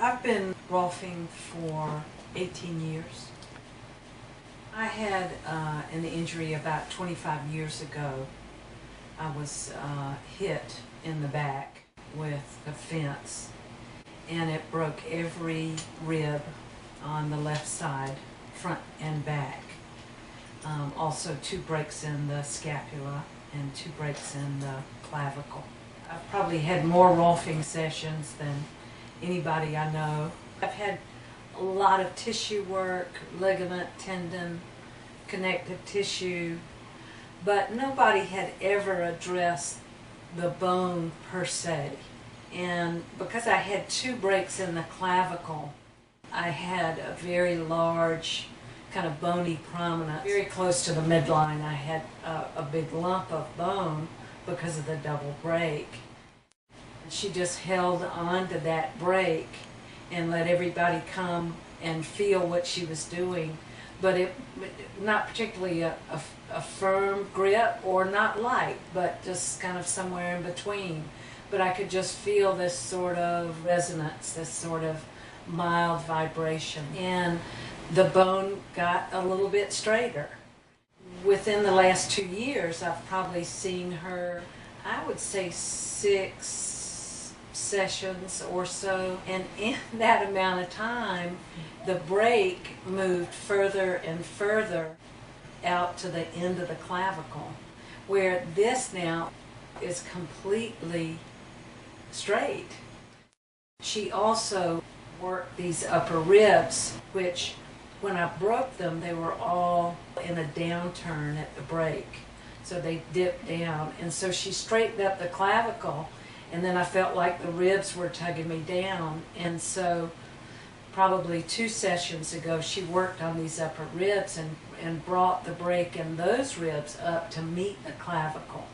I've been golfing for 18 years. I had an injury about 25 years ago. I was hit in the back with a fence, and it broke every rib on the left side, front and back. Also 2 breaks in the scapula and 2 breaks in the clavicle. I've probably had more golfing sessions than anybody I know. I've had a lot of tissue work, ligament, tendon, connective tissue, but nobody had ever addressed the bone per se. And because I had 2 breaks in the clavicle, I had a very large kind of bony prominence. Very close to the midline, I had a big lump of bone because of the double break. She just held on to that break and let everybody come and feel what she was doing, but it not particularly a firm grip or not light, but just kind of somewhere in between. But I could just feel this sort of resonance, this sort of mild vibration, and the bone got a little bit straighter. Within the last 2 years, I've probably seen her, I would say 6 sessions or so, and in that amount of time the break moved further and further out to the end of the clavicle, where this now is completely straight. She also worked these upper ribs, which when I broke them, they were all in a downturn at the break, so they dipped down, and so she straightened up the clavicle. And then I felt like the ribs were tugging me down. And so probably 2 sessions ago, she worked on these upper ribs and brought the break in those ribs up to meet the clavicle.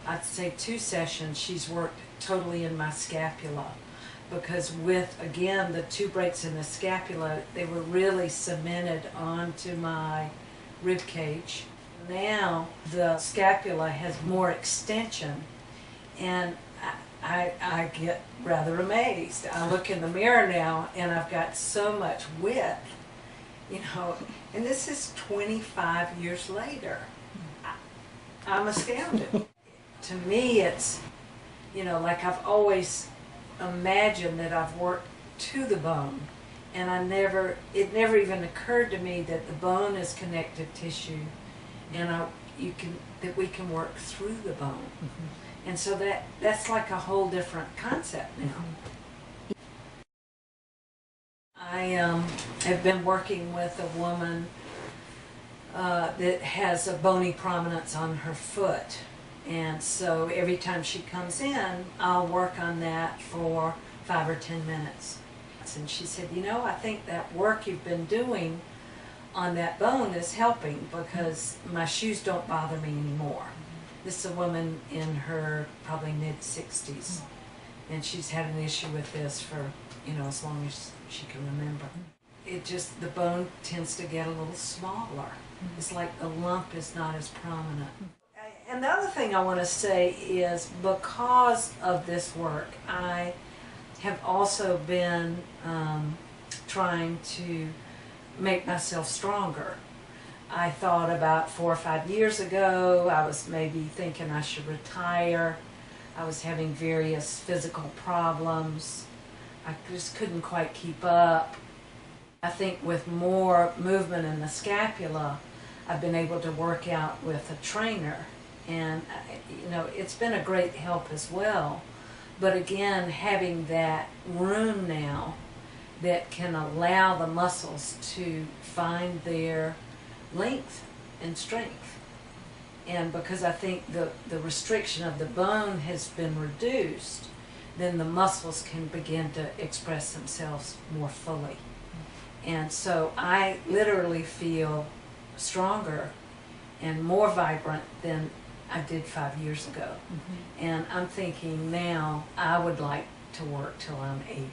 I'd say 2 sessions, she's worked totally in my scapula, because with, again, the 2 breaks in the scapula, they were really cemented onto my rib cage. Now the scapula has more extension, and I get rather amazed. I look in the mirror now and I've got so much width, and this is 25 years later. I'm astounded. To me, it's, like I've always imagined that I've worked to the bone, and it never even occurred to me that the bone is connective tissue, and that we can work through the bone. Mm-hmm. And so that's like a whole different concept now. I have been working with a woman that has a bony prominence on her foot. And so every time she comes in, I'll work on that for 5 or 10 minutes. And she said, I think that work you've been doing on that bone is helping, because my shoes don't bother me anymore. This is a woman in her probably mid-60s, and she's had an issue with this for, as long as she can remember. The bone tends to get a little smaller. It's like the lump is not as prominent. And the other thing I want to say is, because of this work, I have also been trying to make myself stronger. I thought about 4 or 5 years ago, I was maybe thinking I should retire. I was having various physical problems. I just couldn't quite keep up. I think with more movement in the scapula, I've been able to work out with a trainer. And, it's been a great help as well. But again, having that room now that can allow the muscles to find their length and strength. And because I think the restriction of the bone has been reduced, then the muscles can begin to express themselves more fully. And so I literally feel stronger and more vibrant than I did 5 years ago. Mm-hmm. And I'm thinking now I would like to work till I'm 80.